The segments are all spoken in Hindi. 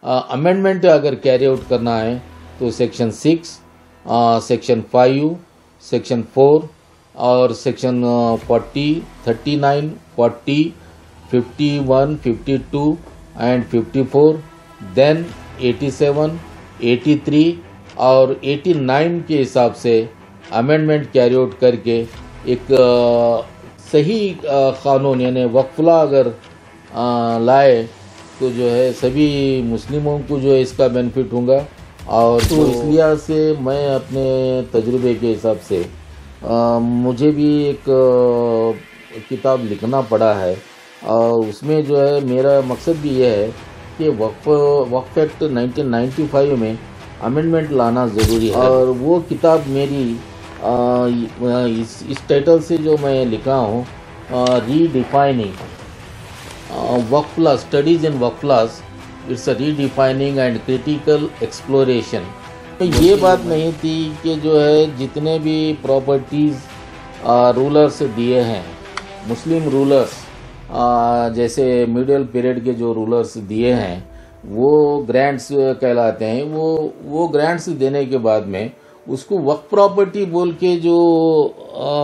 अमेंडमेंट अगर कैरी आउट करना है तो सेक्शन 6, सेक्शन 5, सेक्शन 4 और सेक्शन 40, 39, 40, 51, 52 एंड 54, देन 87, 83 और 89 के हिसाब से अमेंडमेंट कैरी आउट करके एक सही क़ानून यानी वक्फला अगर लाए तो जो है सभी मुस्लिमों को जो है इसका बेनिफिट होगा। और तो इसलिए से मैं अपने तजुर्बे के हिसाब से मुझे भी एक किताब लिखना पड़ा है और उसमें जो है मेरा मकसद भी ये है कि वक्फ एक्ट 1995 में अमेंडमेंट लाना ज़रूरी है। और वो किताब मेरी इस टाइटल से जो मैं लिखा हूँ, redefining workflow studies in workflows, it's a redefining and critical exploration. तो ये बात नहीं थी कि जो है जितने भी प्रॉपर्टीज़ रूलर्स दिए हैं, मुस्लिम रूलर्स जैसे मिडिल पीरियड के जो रूलर्स दिए हैं वो ग्रांट्स कहलाते हैं। वो ग्रांट्स देने के बाद में उसको वक्फ प्रॉपर्टी बोल के जो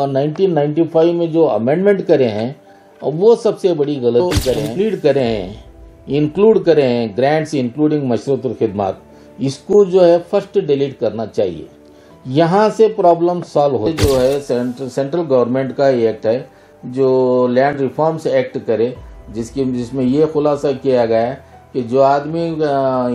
1995 में जो अमेंडमेंट करे हैं वो सबसे बड़ी गलती करें इंक्लूड करें ग्रांट्स इंक्लूडिंग मशरूतुल खिदमत, इसको जो है फर्स्ट डिलीट करना चाहिए। यहाँ से प्रॉब्लम सॉल्व हो। जो है सेंट्रल गवर्नमेंट का एक्ट है जो लैंड रिफॉर्म्स एक्ट करे, जिसमें ये खुलासा किया गया है कि जो आदमी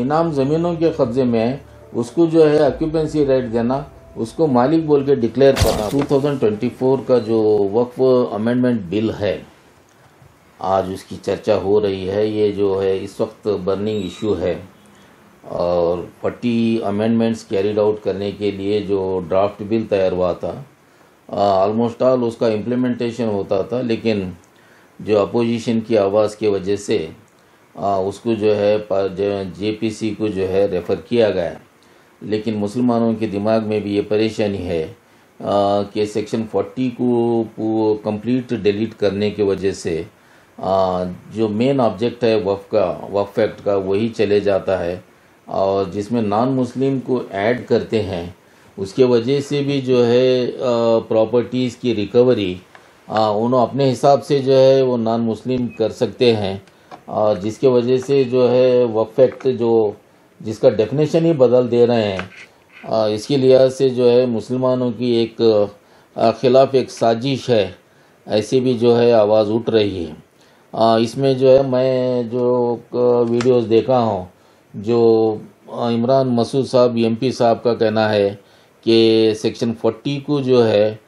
इनाम ज़मीनों के कब्जे में है उसको जो है ऑक्यूपेंसी राइट देना, उसको मालिक बोल के डिक्लेयर करना। 2024 का जो वक्फ अमेंडमेंट बिल है आज उसकी चर्चा हो रही है। ये जो है इस वक्त बर्निंग इशू है और 40 अमेंडमेंट्स कैरिड आउट करने के लिए जो ड्राफ्ट बिल तैयार हुआ था ऑलमोस्ट ऑल उसका इम्प्लीमेंटेशन होता था, लेकिन जो अपोजिशन की आवाज़ की वजह से उसको जो है जेपीसी को जो है रेफ़र किया गया। लेकिन मुसलमानों के दिमाग में भी ये परेशानी है कि सेक्शन 40 को कंप्लीट डिलीट करने की वजह से जो मेन ऑब्जेक्ट है वक्फ एक्ट का वही चले जाता है और जिसमें नॉन मुस्लिम को ऐड करते हैं उसके वजह से भी जो है प्रॉपर्टीज़ की रिकवरी उन्होंने अपने हिसाब से जो है वो नॉन मुस्लिम कर सकते हैं, जिसके वजह से जो है वक्फ एक्ट जो जिसका डेफिनेशन ही बदल दे रहे हैं, इसके लिहाज से जो है मुसलमानों की एक ख़िलाफ़ एक साजिश है, ऐसे भी जो है आवाज़ उठ रही है। इसमें जो है मैं जो वीडियोस देखा हूँ, जो इमरान मसूद साहब एमपी साहब का कहना है कि सेक्शन 40 को जो है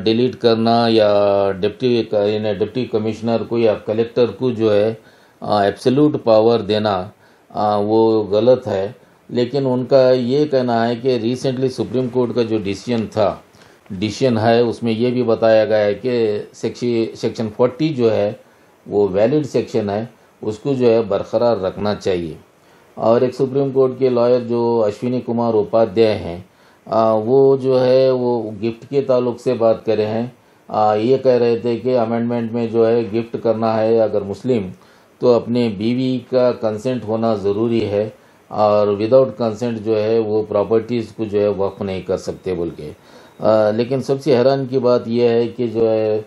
डिलीट करना या डिप्टी कमिश्नर को या कलेक्टर को जो है एब्सोल्यूट पावर देना वो गलत है। लेकिन उनका ये कहना है कि रिसेंटली सुप्रीम कोर्ट का जो डिसीजन है उसमें ये भी बताया गया है कि सेक्शन 40 जो है वो वैलिड सेक्शन है, उसको जो है बरकरार रखना चाहिए। और एक सुप्रीम कोर्ट के लॉयर जो अश्विनी कुमार उपाध्याय हैं वो जो है वो गिफ्ट के ताल्लुक से बात कर रहे हैं। ये कह रहे थे कि अमेंडमेंट में जो है गिफ्ट करना है अगर मुस्लिम तो अपने बीवी का कंसेंट होना ज़रूरी है और विदाउट कंसेंट जो है वो प्रॉपर्टीज़ को जो है वक्फ नहीं कर सकते बोल के। लेकिन सबसे हैरान की बात यह है कि जो है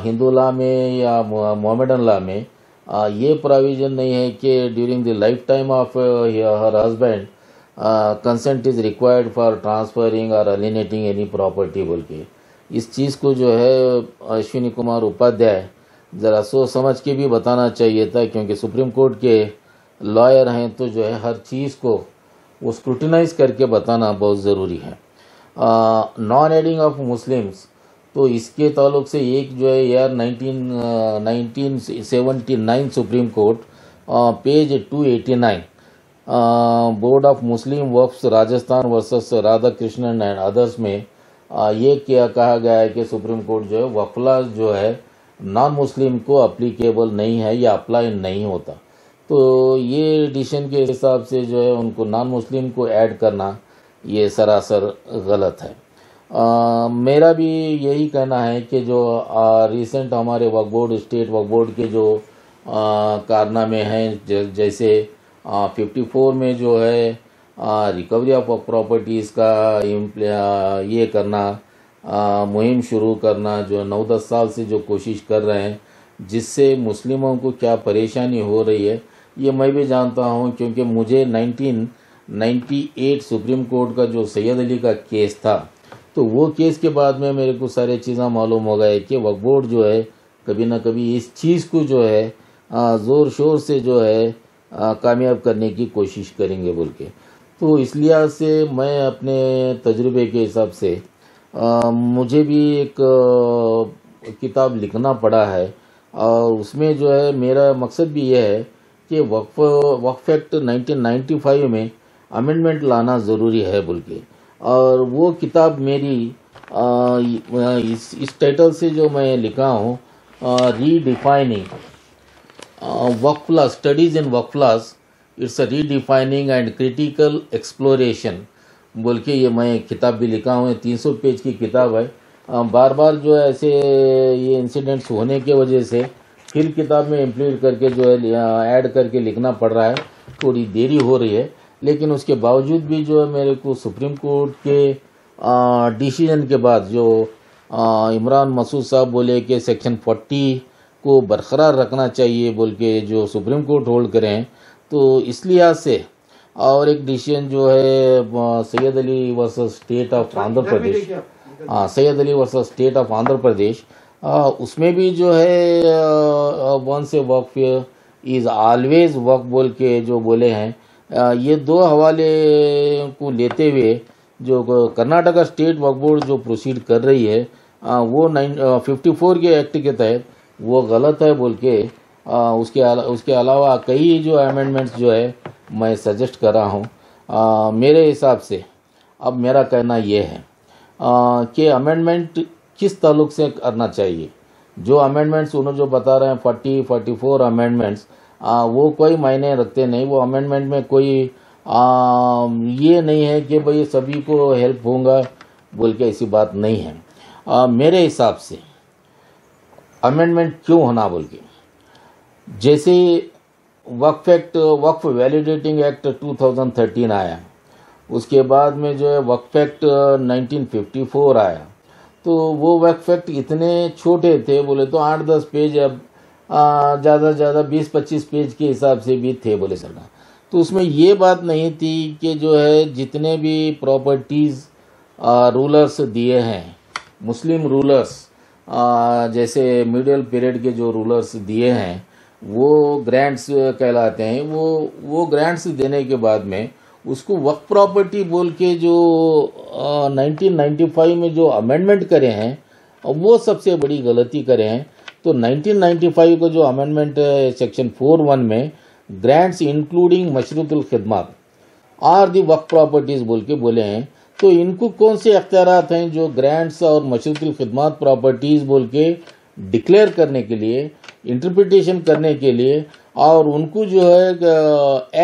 हिंदू लॉ में या मोहम्मदन लॉ में ये प्रोविज़न नहीं है कि during the life time of her husband consent is required for transferring और अलिनेटिंग एनी प्रॉपर्टी बोल के। इस चीज़ को जो है अश्विनी कुमार उपाध्याय ज़रा सोच समझ के भी बताना चाहिए था, क्योंकि सुप्रीम कोर्ट के लॉयर हैं तो जो है हर चीज़ को वो स्क्रूटिनाइज करके बताना बहुत ज़रूरी है। नॉन एडिंग ऑफ मुस्लिम्स, तो इसके ताल्लुक से एक जो है यार 1979 supreme court page 289 board of Muslim Waqf Rajasthan versus Radha Krishnan and others में ये क्या कहा गया है कि सुप्रीम कोर्ट जो है वक्फला जो है नॉन मुस्लिम को अप्लीकेबल नहीं है या अप्लाई नहीं होता। तो ये डिसीजन के हिसाब से जो है उनको नॉन मुस्लिम को ऐड करना ये सरासर गलत है। मेरा भी यही कहना है कि जो रिसेंट हमारे वक्फ बोर्ड स्टेट वक्फ बोर्ड के जो कारनामे हैं, जैसे 54 में जो है रिकवरी ऑफ प्रॉपर्टीज़ का ये करना, मुहिम शुरू करना, जो 9-10 साल से जो कोशिश कर रहे हैं, जिससे मुस्लिमों को क्या परेशानी हो रही है ये मैं भी जानता हूँ, क्योंकि मुझे 1998 सुप्रीम कोर्ट का जो सैयद अली का केस था, तो वो केस के बाद में मेरे को सारे चीज़ें मालूम हो गए कि वक्फ बोर्ड जो है कभी ना कभी इस चीज़ को जो है ज़ोर शोर से जो है कामयाब करने की कोशिश करेंगे बोल के। तो इस लिहाज से मैं अपने तजुर्बे के हिसाब से मुझे भी एक किताब लिखना पड़ा है, और उसमें जो है मेरा मकसद भी यह है कि वक्फ एक्ट 1995 में अमेंडमेंट लाना ज़रूरी है बोल के। और वो किताब मेरी इस टाइटल से जो मैं लिखा हूँ, redefining waqf law, studies in waqf laws, it's a redefining and critical exploration बोल के ये मैं किताब भी लिखा हूँ। 300 पेज की किताब है। बार बार जो है ऐसे ये इंसिडेंट्स होने की वजह से फिर किताब में इम्प्लीट करके जो है ऐड करके लिखना पड़ रहा है, थोड़ी देरी हो रही है। लेकिन उसके बावजूद भी जो है मेरे को सुप्रीम कोर्ट के डिसीजन के बाद जो इमरान मसूद साहब बोले कि सेक्शन 40 को बरकरार रखना चाहिए बोल के जो सुप्रीम कोर्ट होल्ड करें, तो इस लिहाज से और एक डिसीजन जो है Syed Ali versus state of Andhra Pradesh, Syed Ali versus state of Andhra Pradesh, उसमें भी जो है वन से वक्फ इज़ ऑलवेज वक्फ बोल के जो बोले हैं, ये दो हवाले को लेते हुए जो कर्नाटका स्टेट वक्फ बोर्ड जो प्रोसीड कर रही है वो 54 के एक्ट के तहत वो गलत है बोल के उसके अलावा कई जो अमेंडमेंट्स जो है मैं सजेस्ट कर रहा हूँ। मेरे हिसाब से अब मेरा कहना ये है कि अमेंडमेंट किस ताल्लुक से करना चाहिए। जो अमेंडमेंट्स उन्होंने जो बता रहे हैं 44 अमेंडमेंट्स, वो कोई मायने रखते नहीं। वो अमेंडमेंट में कोई ये नहीं है कि भाई सभी को हेल्प होगा बोल के, ऐसी बात नहीं है। मेरे हिसाब से अमेंडमेंट क्यों होना बोल के, जैसे वक्फ वैलिडेटिंग एक्ट 2013 आया, उसके बाद में जो है वक्फ एक्ट 1954 आया, तो वो वक्फ एक्ट इतने छोटे थे, बोले तो 8-10 पेज, अब ज़्यादा से ज़्यादा 20-25 पेज के हिसाब से भी थे बोले सरकार। तो उसमें ये बात नहीं थी कि जो है जितने भी प्रॉपर्टीज़ रूलर्स दिए हैं, मुस्लिम रूलर्स जैसे मिडिल पीरियड के जो रूलर्स दिए हैं वो ग्रांट्स कहलाते हैं। वो ग्रांट्स देने के बाद में उसको वक्फ प्रॉपर्टी बोल के जो 1995 में जो अमेंडमेंट करे हैं वो सबसे बड़ी गलती करे हैं। तो 1995 का जो अमेंडमेंट सेक्शन 4(1) में ग्रांट्स इंक्लूडिंग मशरूतुल खिदमत आर दी वक्फ प्रॉपर्टीज बोल के बोले हैं। तो इनको कौन से अख्तियारात हैं जो ग्रांट्स और मशरूतुल खिदमत प्रॉपर्टीज बोल के डिक्लेयर करने के लिए, इंटरप्रिटेशन करने के लिए और उनको जो है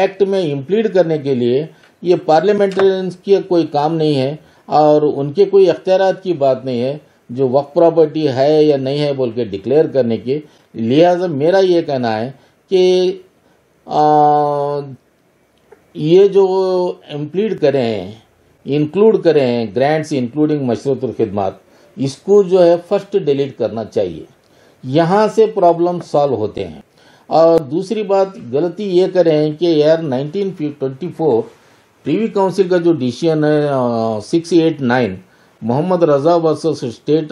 एक्ट में इम्प्लीड करने के लिए, ये पार्लियामेंटेरियंस की कोई काम नहीं है और उनके कोई अख्तियारात की बात नहीं है जो वक्फ प्रॉपर्टी है या नहीं है बोल के डिक्लेयर करने के। लिहाजा मेरा ये कहना है कि ये जो इम्प्लीड करें हैं, इंक्लूड करें हैं ग्रांट्स इंक्लूडिंग मशरूतुल खिदमत, इसको जो है फर्स्ट डिलीट करना चाहिए। यहाँ से प्रॉब्लम सॉल्व होते हैं। और दूसरी बात गलती ये करें हैं कि यार 1924 प्रीवी काउंसिल का जो डिसीजन है 689 मोहम्मद रजा वर्सेस स्टेट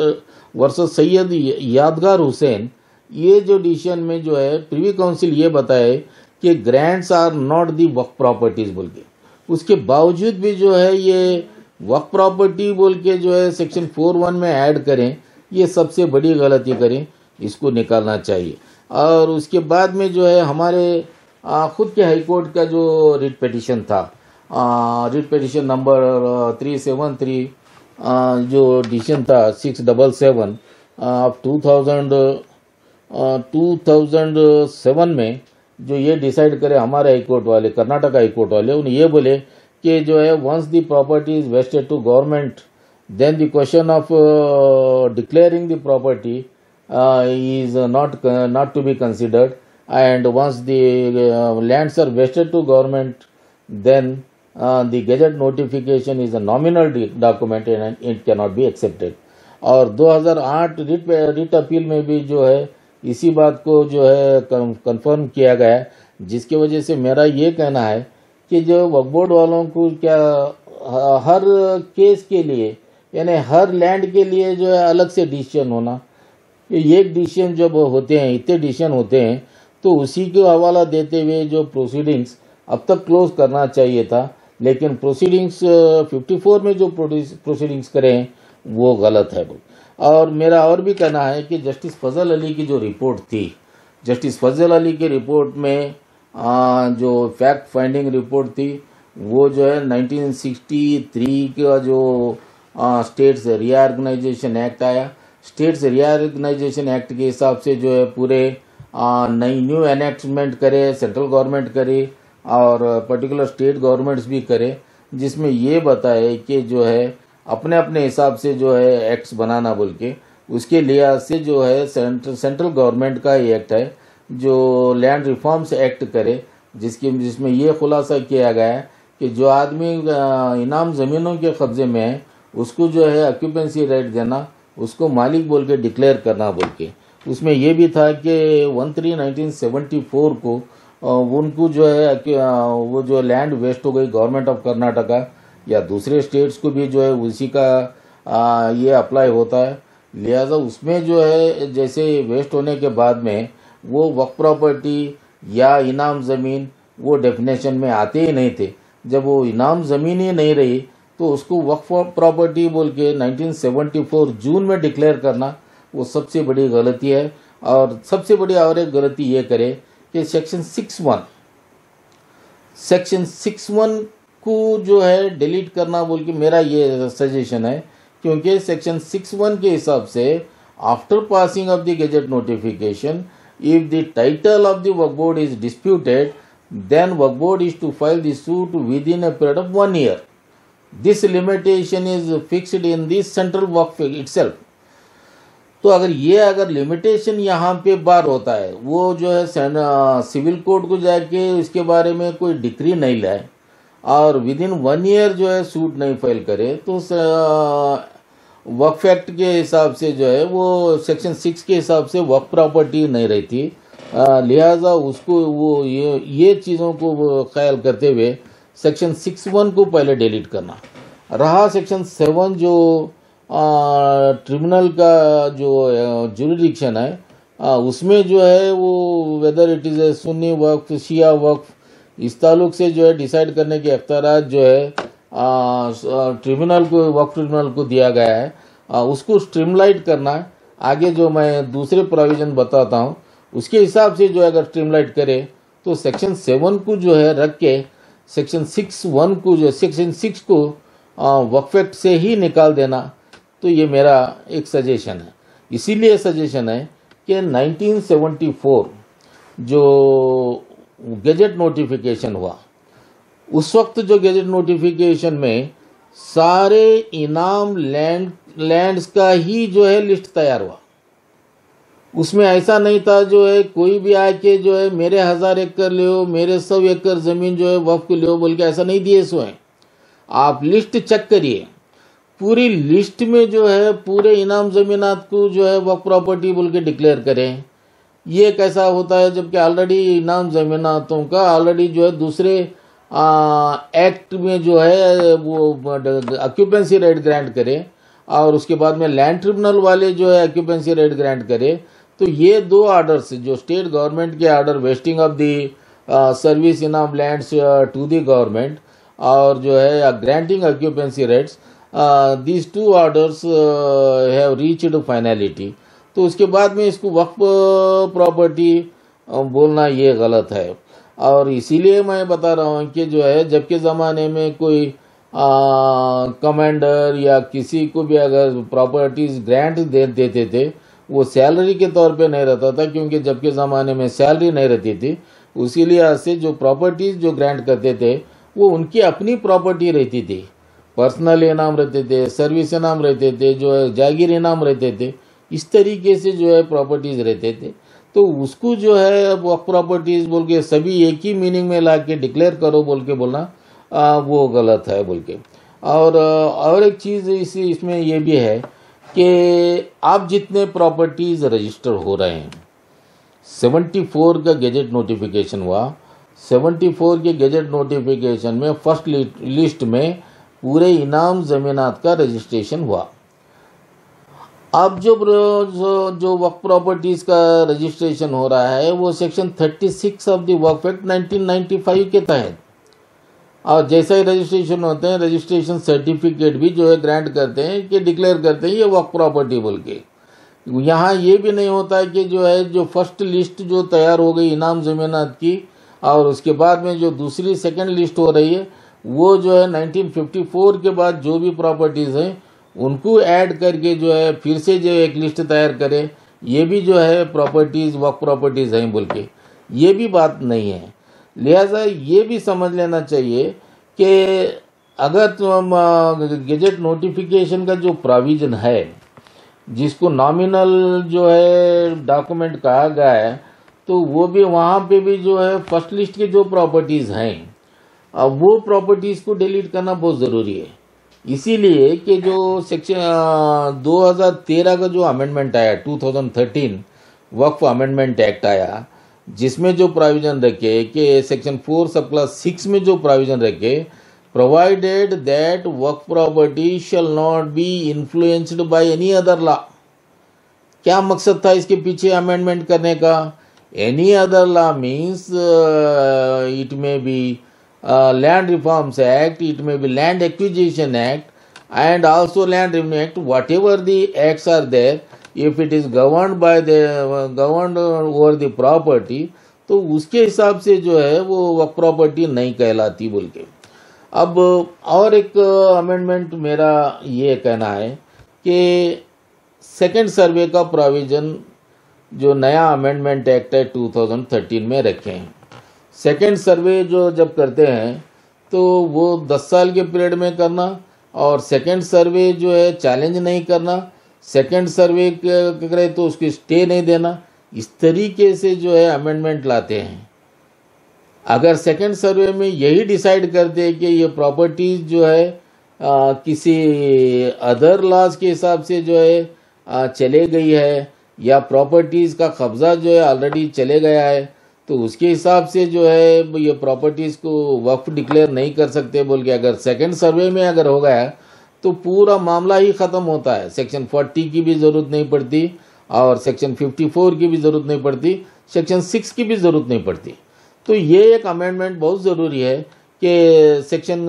वर्सेस सैयद यादगार हुसैन, ये जो डिसीजन में जो है प्रीवी काउंसिल ये बताए कि grants are not the waqf properties बोल के, उसके बावजूद भी जो है ये वक्फ प्रॉपर्टी बोल के जो है सेक्शन 4(1) में ऐड करें, ये सबसे बड़ी गलती करें, इसको निकालना चाहिए। और उसके बाद में जो है हमारे खुद के हाई कोर्ट का जो रिट पिटिशन था, रिट पिटिशन नंबर 373 जो डिसीजन था 677 ऑफ 2007 में जो ये डिसाइड करे हमारे हाई कोर्ट वाले, कर्नाटक हाई कोर्ट वाले, उन्हें ये बोले कि जो है once the property is vested to government then the question of declaring the property is not to be considered and once the lands are vested to government, then the gazette notification is a nominal document and it cannot be accepted. और 2008 रिट अपील में भी जो है इसी बात को जो है कंफर्म किया गया है, जिसकी वजह से मेरा ये कहना है कि जो वक्फ बोर्ड वालों को क्या हर केस के लिए यानी हर लैंड के लिए जो है अलग से डिसीजन होना, एक डिसीजन जब होते हैं, इतने डिसीजन होते हैं, तो उसी को हवाला देते हुए जो प्रोसीडिंग्स अब तक क्लोज करना चाहिए था, लेकिन प्रोसीडिंग्स 54 में जो प्रोसीडिंग्स करें वो गलत है। और मेरा और भी कहना है कि जस्टिस फजल अली की जो रिपोर्ट थी, जस्टिस फजल अली की रिपोर्ट में जो फैक्ट फाइंडिंग रिपोर्ट थी वो जो है 1963 का जो स्टेट्स रीऑर्गेनाइजेशन एक्ट आया, स्टेट्स रीऑर्गेनाइजेशन एक्ट के हिसाब से जो है पूरे नई न्यू एनेक्टमेंट करे, सेंट्रल गवर्नमेंट करे और पर्टिकुलर स्टेट गवर्नमेंट्स भी करे, जिसमें ये बताए कि जो है अपने अपने हिसाब से जो है एक्ट्स बनाना बोल के, उसके लिहाज से जो है सेंट्रल गवर्नमेंट का ही एक्ट है जो लैंड रिफॉर्म्स एक्ट करे, जिसमें ये खुलासा किया गया है कि जो आदमी इनाम ज़मीनों के कब्जे में है उसको जो है ऑक्यूपेंसी राइट देना, उसको मालिक बोल के डिक्लेयर करना बोल के। उसमें यह भी था कि 1/3/1974 को उनको जो है वो जो लैंड वेस्ट हो गई गवर्नमेंट ऑफ कर्नाटका या दूसरे स्टेट्स को भी जो है उसी का ये अप्लाई होता है। लिहाजा उसमें जो है जैसे वेस्ट होने के बाद में वो वक्फ प्रॉपर्टी या इनाम ज़मीन वो डेफिनेशन में आते ही नहीं थे। जब वो इनाम ज़मीन ही नहीं रही तो उसको वक्फ प्रॉपर्टी बोल के 1974 जून में डिक्लेयर करना वो सबसे बड़ी गलती है। और सबसे बड़ी और एक गलती ये करे कि सेक्शन 61 को जो है डिलीट करना बोल के मेरा ये सजेशन है, क्योंकि सेक्शन 61 के हिसाब से after passing of the gadget notification if the title of the Waqf board is disputed then Waqf board is to file the suit within a period of 1 year. This limitation is fixed in the central Waqf itself. तो अगर लिमिटेशन यहाँ पे बार होता है, वो जो है सिविल कोर्ट को जाके उसके बारे में कोई डिक्री नहीं लाए और विदिन 1 ईयर जो है सूट नहीं फाइल करे, तो वक्फ एक्ट के हिसाब से जो है वो सेक्शन 6 के हिसाब से वक्फ प्रॉपर्टी नहीं रहती। लिहाजा उसको वो ये चीज़ों को ख्याल करते हुए सेक्शन 61 को पहले डिलीट करना। रहा सेक्शन 7 जो ट्रिब्यूनल का जो जुरिडिक्शन है, उसमें जो है वो whether it is a Sunni वक्फ शिया वक्फ, इस ताल्लुक से जो है डिसाइड करने के अख्तियारात जो है ट्रिब्यूनल को वक्फ ट्रिब्यूनल को दिया गया है, उसको स्ट्रीमलाइट करना है। आगे जो मैं दूसरे प्रोविज़न बताता हूँ उसके हिसाब से जो अगर स्ट्रीमलाइट करे तो सेक्शन 7 को जो है रख के सेक्शन 61 को जो सेक्शन 6 को वक्फ एक्ट से ही निकाल देना, तो ये मेरा एक सजेशन है। इसीलिए सजेशन है कि 1974 जो गैजेट नोटिफिकेशन हुआ, उस वक्त जो गैजेट नोटिफिकेशन में सारे इनाम लैंड्स का ही जो है लिस्ट तैयार हुआ। उसमें ऐसा नहीं था जो है कोई भी आके जो है मेरे 1000 एकड़ ले हो, मेरे 100 एकड़ ज़मीन जो है वक्फ को ले हो बोल के ऐसा नहीं दिए सो है। आप लिस्ट चेक करिए, पूरी लिस्ट में जो है पूरे इनाम ज़मीनात को जो है वक्फ प्रॉपर्टी बोल के डिक्लेयर करें। ये कैसा होता है जबकि ऑलरेडी इनाम ज़मीनातों का ऑलरेडी जो है दूसरे एक्ट में जो है वो ऑक्यूपेंसी राइट ग्रांट करे और उसके बाद में लैंड ट्रिब्यूनल वाले जो है ऑक्यूपेंसी राइट ग्रांट करे। तो ये दो ऑर्डर्स जो स्टेट गवर्नमेंट के order wasting of the service इनाम लैंड्स टू द गवर्नमेंट और जो है granting occupancy rights, these two orders have reached finality. तो उसके बाद में इसको वक्फ प्रॉपर्टी बोलना ये गलत है। और इसीलिए मैं बता रहा हूँ कि जो है जब के ज़माने में कोई कमांडर या किसी को भी अगर प्रॉपर्टीज ग्रांट देते थे वो सैलरी के तौर पे नहीं रहता था, क्योंकि जब के ज़माने में सैलरी नहीं रहती थी। उसी लिहाज से जो प्रॉपर्टीज जो ग्रांट करते थे वो उनकी अपनी प्रॉपर्टी रहती थी, पर्सनल इनाम रहते थे, सर्विस इनाम रहते थे, जो है जागीर इनाम रहते थे, इस तरीके से जो है प्रॉपर्टीज रहते थे। तो उसको जो है वक्फ प्रॉपर्टीज बोल के सभी एक ही मीनिंग में ला के डिक्लेयर करो बोल के बोलना वो गलत है बोल के। और एक चीज़ इसमें ये भी है कि आप जितने प्रॉपर्टीज रजिस्टर हो रहे हैं, 74 का गेजेट नोटिफिकेशन हुआ, 74 के गेजेट नोटिफिकेशन में फर्स्ट लिस्ट में पूरे इनाम ज़मीनात का रजिस्ट्रेशन हुआ। अब जो वक्फ प्रॉपर्टीज का रजिस्ट्रेशन हो रहा है वो section 36 of the Waqf act 1995 के तहत, और जैसा ही रजिस्ट्रेशन होते हैं रजिस्ट्रेशन सर्टिफिकेट भी जो है ग्रांट करते हैं कि डिक्लेयर करते हैं ये वक्फ प्रॉपर्टी बोल के। यहाँ ये भी नहीं होता है कि जो है जो फर्स्ट लिस्ट जो तैयार हो गई इनाम ज़मीनात की और उसके बाद में जो दूसरी सेकंड लिस्ट हो रही है वो जो है 1954 के बाद जो भी प्रॉपर्टीज़ हैं उनको ऐड करके जो है फिर से जो एक लिस्ट तैयार करे, ये भी जो है प्रॉपर्टीज़ वक्फ प्रॉपर्टीज़ हैं बोल के, ये भी बात नहीं है। लिहाजा ये भी समझ लेना चाहिए कि अगर तुम गेजेट नोटिफिकेशन का जो प्रोविज़न है जिसको नॉमिनल जो है डॉक्यूमेंट कहा गया है, तो वो भी वहाँ पे भी जो है फर्स्ट लिस्ट के जो प्रॉपर्टीज़ हैं अब वो प्रॉपर्टीज़ को डिलीट करना बहुत ज़रूरी है। इसीलिए कि जो सेक्शन 2013 का जो अमेंडमेंट आया 2013 वक्फ अमेंडमेंट एक्ट आया, जिसमें जो प्रोविज़न रखे कि सेक्शन 4 सब क्लास 6 में जो प्रोविज़न रखे, provided that Waqf property shall not be influenced by any other law. क्या मकसद था इसके पीछे अमेंडमेंट करने का? Any other law means it में B Land Reforms Act, it may be Land Acquisition Act, and also Land Revenue Act. Whatever the acts are there, if it is governed over the property, तो उसके हिसाब से जो है वो वक्फ प्रॉपर्टी नहीं कहलाती बोल के। अब और एक अमेंडमेंट मेरा ये कहना है कि सेकंड सर्वे का प्रोविज़न जो नया अमेंडमेंट एक्ट है 2013 में रखे हैं। सेकेंड सर्वे जो जब करते हैं तो वो 10 साल के पीरियड में करना, और सेकेंड सर्वे जो है चैलेंज नहीं करना, सेकेंड सर्वे करे तो उसकी स्टे नहीं देना, इस तरीके से जो है अमेंडमेंट लाते हैं। अगर सेकेंड सर्वे में यही डिसाइड करते हैं कि ये प्रॉपर्टीज़ जो है किसी अदर लॉज के हिसाब से जो है चले गई है, या प्रॉपर्टीज़ का कब्ज़ा जो है ऑलरेडी चले गया है, तो उसके हिसाब से जो है ये प्रॉपर्टीज़ को वक्फ डिक्लेयर नहीं कर सकते बोल के अगर सेकंड सर्वे में अगर हो गया तो पूरा मामला ही ख़त्म होता है। सेक्शन 40 की भी ज़रूरत नहीं पड़ती और सेक्शन 54 की भी ज़रूरत नहीं पड़ती, सेक्शन 6 की भी ज़रूरत नहीं पड़ती। तो ये एक अमेंडमेंट बहुत ज़रूरी है कि सेक्शन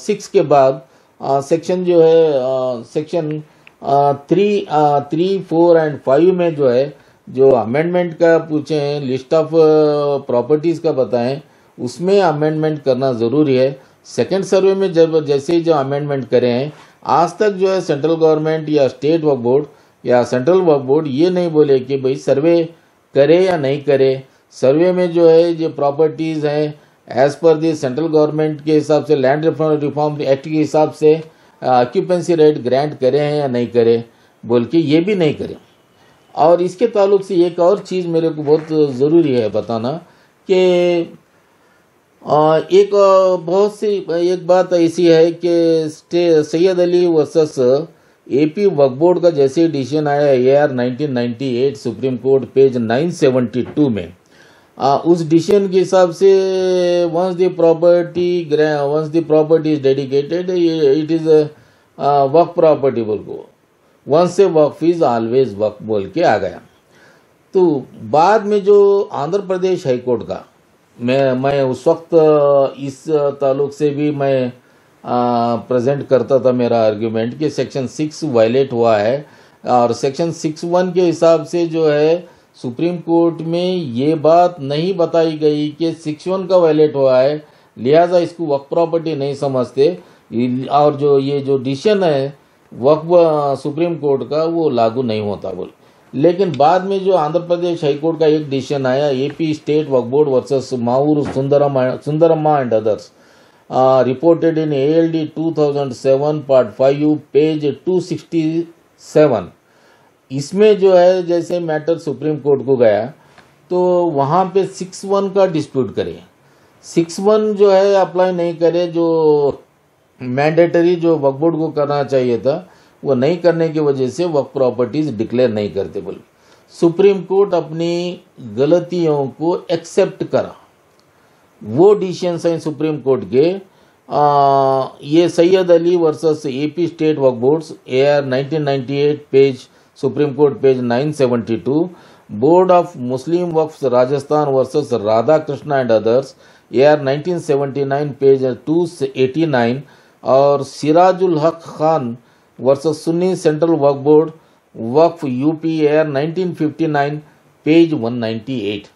6 के बाद सेक्शन जो है सेक्शन 3, 4 एंड 5 में जो है जो अमेंडमेंट का पूछे हैं, लिस्ट ऑफ प्रॉपर्टीज़ का बताएं, उसमें अमेंडमेंट करना ज़रूरी है। सेकंड सर्वे में जब जैसे ही जो अमेंडमेंट करे हैं, आज तक जो है सेंट्रल गवर्नमेंट या स्टेट वक्फ बोर्ड या सेंट्रल वक्फ बोर्ड ये नहीं बोले कि भाई सर्वे करे या नहीं करे। सर्वे में जो है जो प्रॉपर्टीज़ हैं as per the central government के हिसाब से लैंड रिफॉर्म एक्ट के हिसाब से ऑक्यूपेंसी राइट ग्रांट करे हैं या नहीं करे बोल के ये भी नहीं करे। और इसके ताल्लुक से एक और चीज़ मेरे को बहुत ज़रूरी है बताना कि एक बात ऐसी है कि सैयद अली वर्सेस एपी वक्फ बोर्ड का जैसे डिसीजन आया AR 1998 सुप्रीम कोर्ट पेज 972 में, उस डिसीजन के हिसाब से once the property is dedicated it is waqf property बोल को, वंस से वक्फ इज ऑलवेज वक्फ बोल के आ गया। तो बाद में जो आंध्र प्रदेश हाई कोर्ट का मैं उस वक्त इस ताल्लुक से भी मैं प्रेजेंट करता था मेरा आर्ग्यूमेंट कि सेक्शन 6 वायलेट हुआ है, और सेक्शन 6(1) के हिसाब से जो है सुप्रीम कोर्ट में ये बात नहीं बताई गई कि 6(1) का वायलेट हुआ है, लिहाजा इसको वक्फ प्रॉपर्टी नहीं समझते, और जो ये जो डिसीजन है वक्फ सुप्रीम कोर्ट का वो लागू नहीं होता बोल। लेकिन बाद में जो आंध्र प्रदेश हाई कोर्ट का एक डिसीजन आया AP स्टेट वक्फ बोर्ड वर्सेस माऊर Sundaramma and others, reported in ALD 2007 part 5 page 267, इसमें जो है जैसे मैटर सुप्रीम कोर्ट को गया तो वहाँ पे 6(1) का डिस्प्यूट करे। 6(1) जो है अप्लाई नहीं करे, जो मैंडेटरी जो वक्फ बोर्ड को करना चाहिए था वो नहीं करने की वजह से वक्फ प्रॉपर्टीज डिक्लेयर नहीं करते। बोले सुप्रीम कोर्ट अपनी गलतियों को एक्सेप्ट करा, वो डिसीजन है सुप्रीम कोर्ट के। ये Syed Ali versus AP state Waqf boards AR 1998 page supreme court page 972, board of Muslim Waqf Rajasthan versus Radha Krishna and others AR 1979 page 289 और सिराजुल हक खान वर्सेस सुन्नी सेंट्रल वक्फ बोर्ड वक्फ यूपी AR 1959 पेज 198।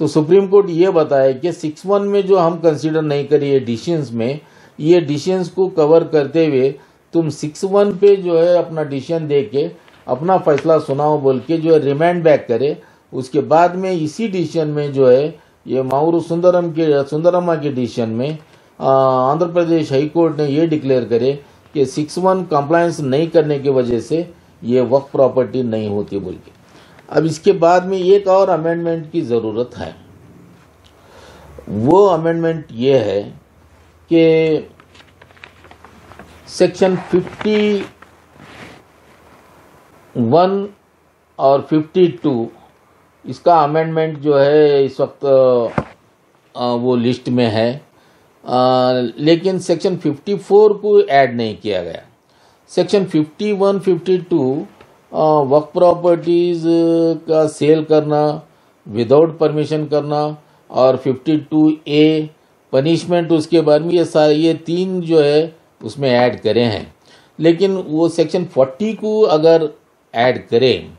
तो सुप्रीम कोर्ट ये बताया कि 6(1) में जो हम कंसीडर नहीं करिए डिसीजंस में, ये डिसीजंस को कवर करते हुए तुम 6(1) पे जो है अपना डिसीजन दे के अपना फैसला सुनाओ बोल के जो है रिमांड बैक करे। उसके बाद में इसी डिसीजन में जो है ये माउरू सुंदरम्मा के डिसीजन में आंध्र प्रदेश हाई कोर्ट ने ये डिक्लेयर करे कि 6(1) कंप्लायंस नहीं करने की वजह से ये वक्फ प्रॉपर्टी नहीं होती बोल के। अब इसके बाद में एक और अमेंडमेंट की ज़रूरत है। वो अमेंडमेंट ये है कि सेक्शन 51 और 52 इसका अमेंडमेंट जो है इस वक्त वो लिस्ट में है, लेकिन सेक्शन 54 को ऐड नहीं किया गया। सेक्शन 51, 52 वक्फ प्रॉपर्टीज का सेल करना, विदाउट परमिशन करना, और 52A पनिशमेंट उसके बारे में, ये 3 जो है उसमें ऐड करे हैं। लेकिन वो सेक्शन 40 को अगर ऐड करें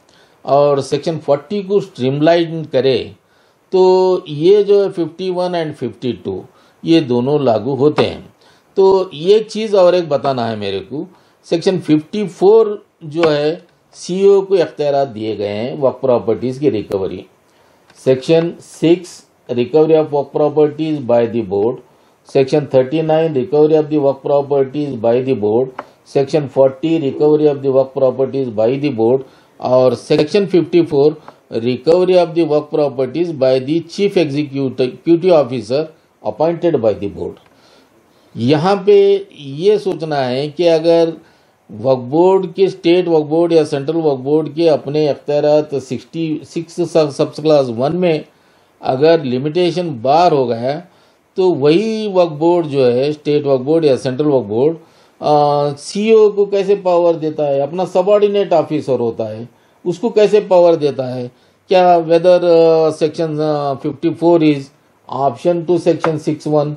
और सेक्शन 40 को स्ट्रीमलाइन करे तो ये जो है 51 एंड 52 ये दोनों लागू होते हैं। तो ये चीज़ और एक बताना है मेरे को, सेक्शन 54 जो है CEO को इख्तियारात दिए गए हैं वक्फ प्रॉपर्टीज़ की recovery. Section 6 recovery of Waqf properties by the board, section 39 recovery of the वक्फ properties by the board, section 40 recovery of the वक्फ प्रॉपर्टीज बाय द बोर्ड, और सेक्शन 54 रिकवरी ऑफ द वक्फ properties by the chief executive officer appointed by the board. यहाँ पे ये सोचना है कि अगर वक्फ बोर्ड के स्टेट वक्फ बोर्ड या सेंट्रल वक्फ बोर्ड के अपने अख्तियारात 66 सब क्लास 1 में अगर लिमिटेशन बार हो गया तो वही वक्फ बोर्ड जो है स्टेट वक्फ बोर्ड या सेंट्रल वक्फ बोर्ड CEO को कैसे पावर देता है, अपना सबऑर्डिनेट ऑफिसर होता है उसको कैसे पावर देता है, क्या whether section 54 is option to section 61,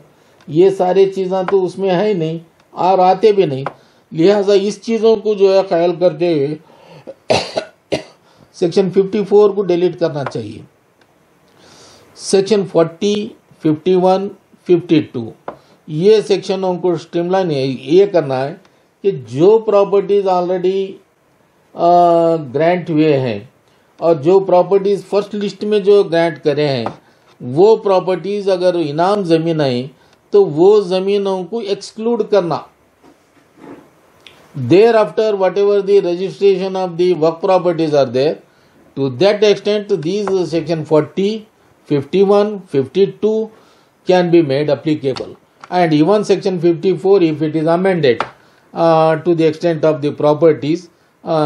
ये सारी चीज़ें तो उसमें है ही नहीं और आते भी नहीं। लिहाजा इस चीज़ों को जो है ख्याल करते हुए सेक्शन 54 को डिलीट करना चाहिए। सेक्शन 40, 51, 52 ये सेक्शनों को स्ट्रीमलाइन ये करना है कि जो प्रॉपर्टीज ऑलरेडी ग्रांट हुए हैं और जो प्रॉपर्टीज फर्स्ट लिस्ट में जो ग्रांट करे हैं वो प्रॉपर्टीज अगर इनाम ज़मीन है तो वो ज़मीनों को एक्सक्लूड करना। Thereafter, whatever the registration of the work properties are there, to that extent, these section 40, 51, 52 can be made applicable, and even section 54, if it is amended to the extent of the properties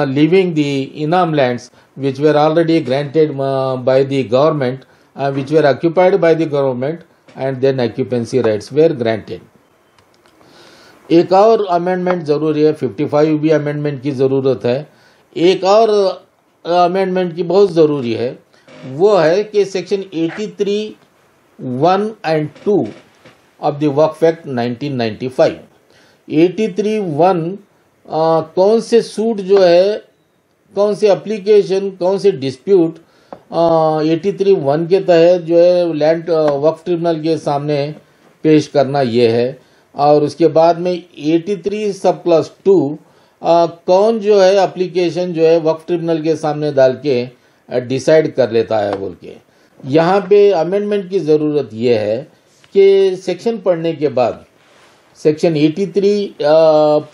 leaving the Inam lands, which were already granted by the government, which were occupied by the government, and then occupancy rights were granted. एक और अमेंडमेंट ज़रूरी है, 55 भी अमेंडमेंट की ज़रूरत है। एक और अमेंडमेंट की बहुत ज़रूरी है, वो है कि section 83, 1 and 2 of the Waqf act 1995, 83, 1 कौन से सूट जो है, कौन से एप्लीकेशन, कौन से डिस्प्यूट 83, 1 के तहत जो है लैंड वक्फ ट्रिब्यूनल के सामने पेश करना ये है। और उसके बाद में 83 सब क्लास 2 कौन जो है एप्लीकेशन जो है वक्फ ट्रिब्यूनल के सामने डाल के डिसाइड कर लेता है बोल के। यहाँ पे अमेंडमेंट की ज़रूरत ये है कि सेक्शन पढ़ने के बाद, सेक्शन 83 1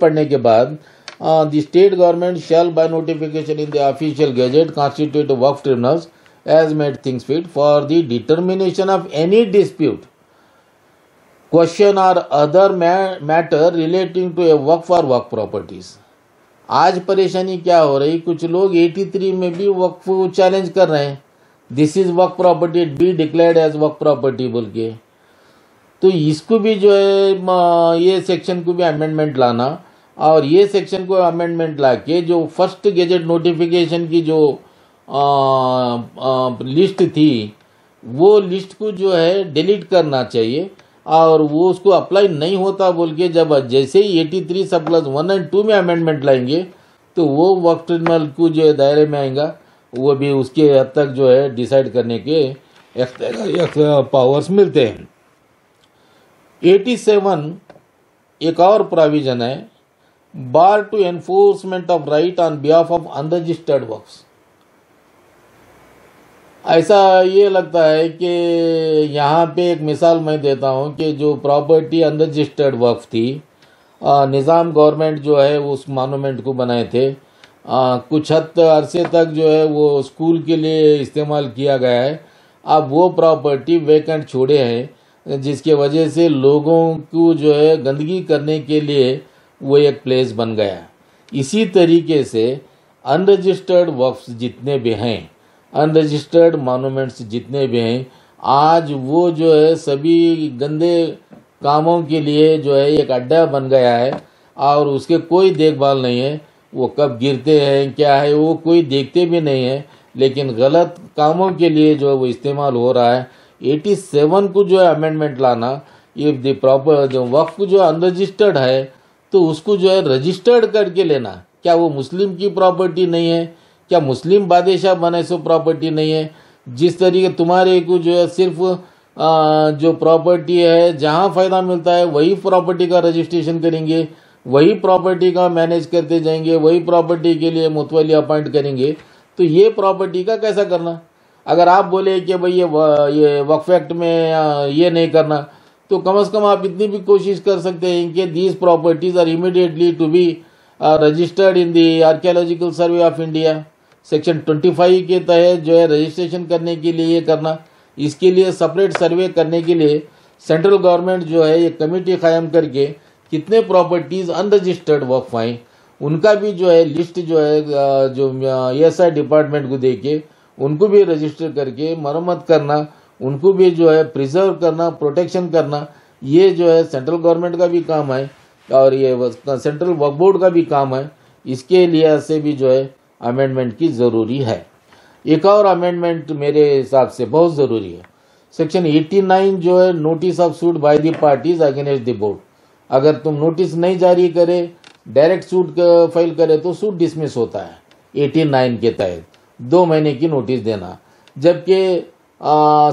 पढ़ने के बाद the state government shell by notification in the official gazette constitute Waqf tribunals as made things fit for the determination of any dispute, question or other matter relating to a वक्फ और वक्फ प्रॉपर्टीज। आज परेशानी क्या हो रही, कुछ लोग 83 में भी वक्फ चैलेंज कर रहे हैं, this is waqf property, be declared as waqf property बोल के। तो इसको भी जो है ये सेक्शन को भी अमेंडमेंट लाना, और ये सेक्शन को अमेंडमेंट ला के जो फर्स्ट गेजेट नोटिफिकेशन की जो लिस्ट थी वो लिस्ट को जो है डिलीट करना चाहिए, और वो उसको अप्लाई नहीं होता बोल के जब जैसे ही 83 सब प्लस 1 और 2 में अमेंडमेंट लाएंगे तो वो वक्फ ट्रिब्यूनल को जो दायरे में आएगा, वो भी उसके हद तक जो है डिसाइड करने के पावर्स मिलते हैं। 87 एक और प्रोविजन है, bar to enforcement of right on behalf of unregistered वक्फ। ऐसा ये लगता है कि यहाँ पे एक मिसाल मैं देता हूँ कि जो प्रॉपर्टी अनरजिस्टर्ड वक्फ थी, निज़ाम गवर्नमेंट जो है उस मॉन्यूमेंट को बनाए थे, कुछ हद अरसे तक जो है वो स्कूल के लिए इस्तेमाल किया गया है। अब वो प्रॉपर्टी वेकेंट छोड़े हैं, जिसके वजह से लोगों को जो है गंदगी करने के लिए वो एक प्लेस बन गया। इसी तरीके से अनरजिस्टर्ड वक्फ जितने भी हैं, अनरजिस्टर्ड मॉन्यूमेंट्स जितने भी हैं, आज वो जो है सभी गंदे कामों के लिए जो है एक अड्डा बन गया है, और उसके कोई देखभाल नहीं है। वो कब गिरते हैं क्या है वो कोई देखते भी नहीं है, लेकिन गलत कामों के लिए जो है वो इस्तेमाल हो रहा है। 87 को जो है अमेंडमेंट लाना, ये द प्रॉपर जो वक्फ जो अनरजिस्टर्ड है तो उसको जो है रजिस्टर्ड करके लेना। क्या वो मुस्लिम की प्रॉपर्टी नहीं है? क्या मुस्लिम बादशाह बने सो प्रॉपर्टी नहीं है? जिस तरीके तुम्हारे को जो है सिर्फ जो प्रॉपर्टी है जहाँ फ़ायदा मिलता है वही प्रॉपर्टी का रजिस्ट्रेशन करेंगे, वही प्रॉपर्टी का मैनेज करते जाएंगे, वही प्रॉपर्टी के लिए मुतवली अपॉइंट करेंगे, तो ये प्रॉपर्टी का कैसा करना? अगर आप बोले कि भाई ये वक्फ एक्ट में ये नहीं करना, तो कम से कम आप इतनी भी कोशिश कर सकते हैं कि these properties are immediately to be registered in the Archaeological Survey of India. Section 25 के तहत जो है रजिस्ट्रेशन करने के लिए ये करना, इसके लिए सेपरेट सर्वे करने के लिए सेंट्रल गवर्नमेंट जो है ये कमेटी कायम करके कितने प्रॉपर्टीज अनरजिस्टर्ड वक्फ हैं उनका भी जो है लिस्ट जो है जो ESI डिपार्टमेंट को दे के उनको भी रजिस्टर करके मरम्मत करना, उनको भी जो है प्रिजर्व करना, प्रोटेक्शन करना, ये जो है सेंट्रल गवर्नमेंट का भी काम है और ये सेंट्रल वक्फ बोर्ड का भी काम है। इसके लिए से भी जो है अमेंडमेंट की ज़रूरी है। एक और अमेंडमेंट मेरे हिसाब से बहुत ज़रूरी है, सेक्शन 89 जो है notice of suit by the parties against the board. अगर तुम नोटिस नहीं जारी करे, डायरेक्ट सूट फाइल करे तो सूट डिसमिस होता है 89 के तहत 2 महीने की नोटिस देना। जबकि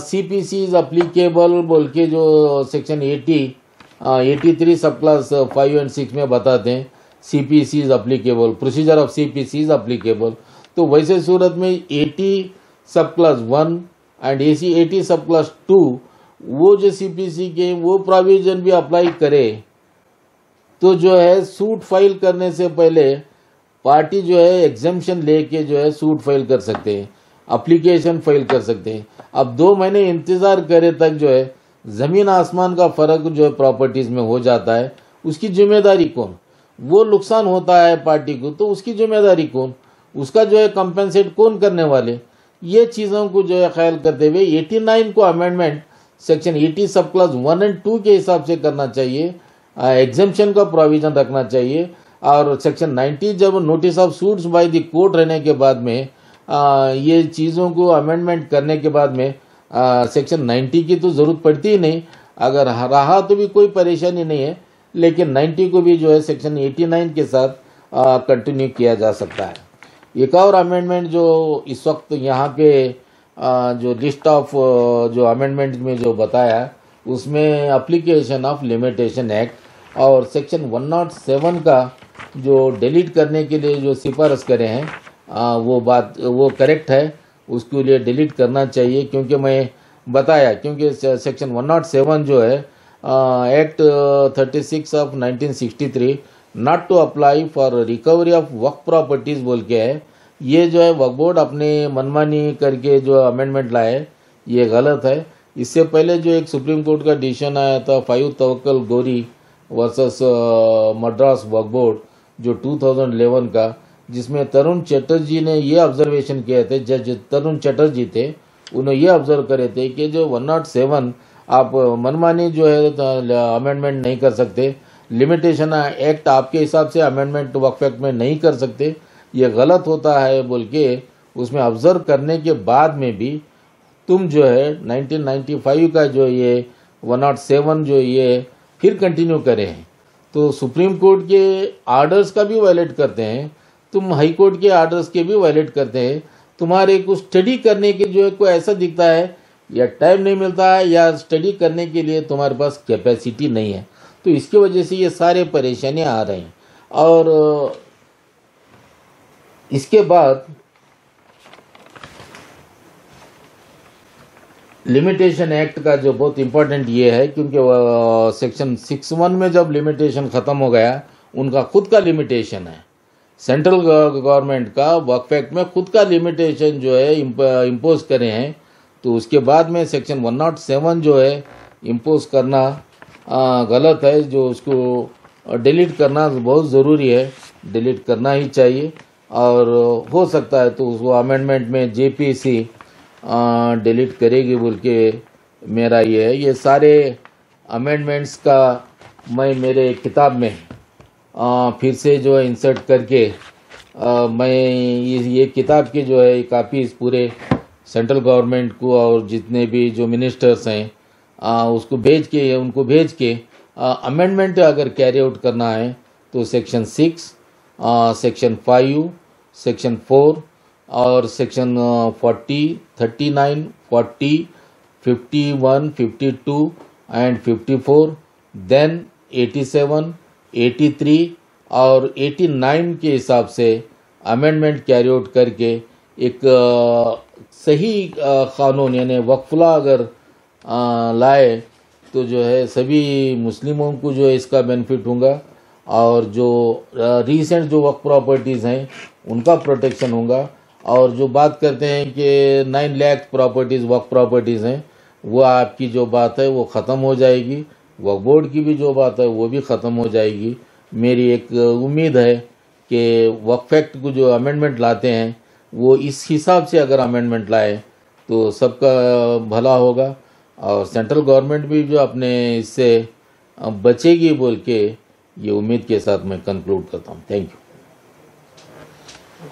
CPC इज अप्लीकेबल बोल के जो सेक्शन 83 सब क्लास 5 और 6 में बताते हैं, CPC is applicable, procedure of CPC is applicable. तो वैसे सूरत में 80 सब क्लास 1 एंड 80 सब क्लास 2 वो जो CPC के वो प्रोविजन भी अप्लाई करे तो जो है सूट फाइल करने से पहले पार्टी जो है एग्जाम्पशन लेके जो है सूट फाइल कर सकते हैं, एप्लीकेशन फाइल कर सकते हैं। अब 2 महीने इंतजार करे तक जो है जमीन आसमान का फर्क जो है प्रॉपर्टीज में हो जाता है, उसकी जिम्मेदारी कौन? वो नुकसान होता है पार्टी को तो उसकी जिम्मेदारी कौन? उसका जो है कंपेंसेट कौन करने वाले? ये चीज़ों को जो है ख्याल करते हुए 89 को अमेंडमेंट सेक्शन 80 सब क्लास 1 और 2 के हिसाब से करना चाहिए, एग्जाम्पशन का प्रोविजन रखना चाहिए। और सेक्शन 90 जब notice of suits by the court रहने के बाद में ये चीज़ों को अमेंडमेंट करने के बाद में सेक्शन 90 की तो ज़रूरत पड़ती ही नहीं, अगर रहा तो भी कोई परेशानी नहीं है, लेकिन 90 को भी जो है सेक्शन 89 के साथ कंटिन्यू किया जा सकता है। एक और अमेंडमेंट जो इस वक्त यहाँ पे जो लिस्ट ऑफ जो अमेंडमेंट में जो बताया उसमें एप्लीकेशन ऑफ लिमिटेशन एक्ट और सेक्शन 107 का जो डिलीट करने के लिए जो सिफारिश करे हैं वो करेक्ट है, उसके लिए डिलीट करना चाहिए। क्योंकि मैं बताया क्योंकि सेक्शन 107 जो है act 36 of 1963 not to apply for recovery of Waqf properties बोल के है। ये जो है वक्फ बोर्ड अपने मनमानी करके जो अमेंडमेंट लाए ये गलत है। इससे पहले जो एक सुप्रीम कोर्ट का डिसीजन आया था फायूद तवक्कल गौरी वर्सेस मद्रास वक्फ बोर्ड जो 2011 का, जिसमें तरुण चटर्जी ने ये ऑब्जर्वेशन किए थे, जज तरुण चटर्जी थे, उन्होंने ये ऑब्जर्व करे थे कि जो 107 आप मनमानी जो है अमेंडमेंट नहीं कर सकते, लिमिटेशन एक्ट आपके हिसाब से अमेंडमेंट वक्फ एक्ट में नहीं कर सकते, ये गलत होता है बोल के उसमें ऑब्जर्व करने के बाद में भी तुम जो है 1995 का जो ये 107 जो ये फिर कंटिन्यू करे हैं, तो सुप्रीम कोर्ट के आर्डर्स का भी वायलेट करते हैं, तुम हाई कोर्ट के आर्डर्स के भी वायलेट करते हैं। तुम्हारे को स्टडी करने के जो है कोई ऐसा दिखता है या टाइम नहीं मिलता है या स्टडी करने के लिए तुम्हारे पास कैपेसिटी नहीं है, तो इसकी वजह से ये सारे परेशानियां आ रही हैं। और इसके बाद लिमिटेशन एक्ट का जो बहुत इंपॉर्टेंट ये है, क्योंकि सेक्शन 6(1) में जब लिमिटेशन ख़त्म हो गया, उनका खुद का लिमिटेशन है, सेंट्रल गवर्नमेंट का वक्फ एक्ट में खुद का लिमिटेशन जो है इम्पोज करे हैं, तो उसके बाद में सेक्शन 107 जो है इम्पोज करना गलत है, जो उसको डिलीट करना बहुत ज़रूरी है, डिलीट करना ही चाहिए। और हो सकता है तो उसको अमेंडमेंट में जेपीसी डिलीट करेगी बोल के मेरा ये है। ये सारे अमेंडमेंट्स का मैं मेरे किताब में फिर से जो है इंसर्ट करके मैं ये किताब की जो है कापीज़ पूरे सेंट्रल गवर्नमेंट को और जितने भी जो मिनिस्टर्स हैं उनको भेज के अमेंडमेंट अगर कैरी आउट करना है तो सेक्शन 6, सेक्शन 5, सेक्शन 4 और सेक्शन 40, 39, 40, 51, 52 एंड 54, देन 87, 83 और 89 के हिसाब से अमेंडमेंट कैरी आउट करके एक सही कानून यानी वक्फला अगर लाए तो जो है सभी मुस्लिमों को जो है इसका बेनिफिट होगा और जो रीसेंट जो वक्फ प्रॉपर्टीज़ हैं उनका प्रोटेक्शन होगा। और जो बात करते हैं कि 9 लाख प्रॉपर्टीज़ वक्फ प्रॉपर्टीज़ हैं, वो आपकी जो बात है वो ख़त्म हो जाएगी, वक्फ बोर्ड की भी जो बात है वो भी ख़त्म हो जाएगी। मेरी एक उम्मीद है कि वक्फ एक्ट को जो अमेंडमेंट लाते हैं वो इस हिसाब से अगर अमेंडमेंट लाए तो सबका भला होगा और सेंट्रल गवर्नमेंट भी जो अपने इससे बचेगी बोल के ये उम्मीद के साथ मैं कंक्लूड करता हूँ। Thank you.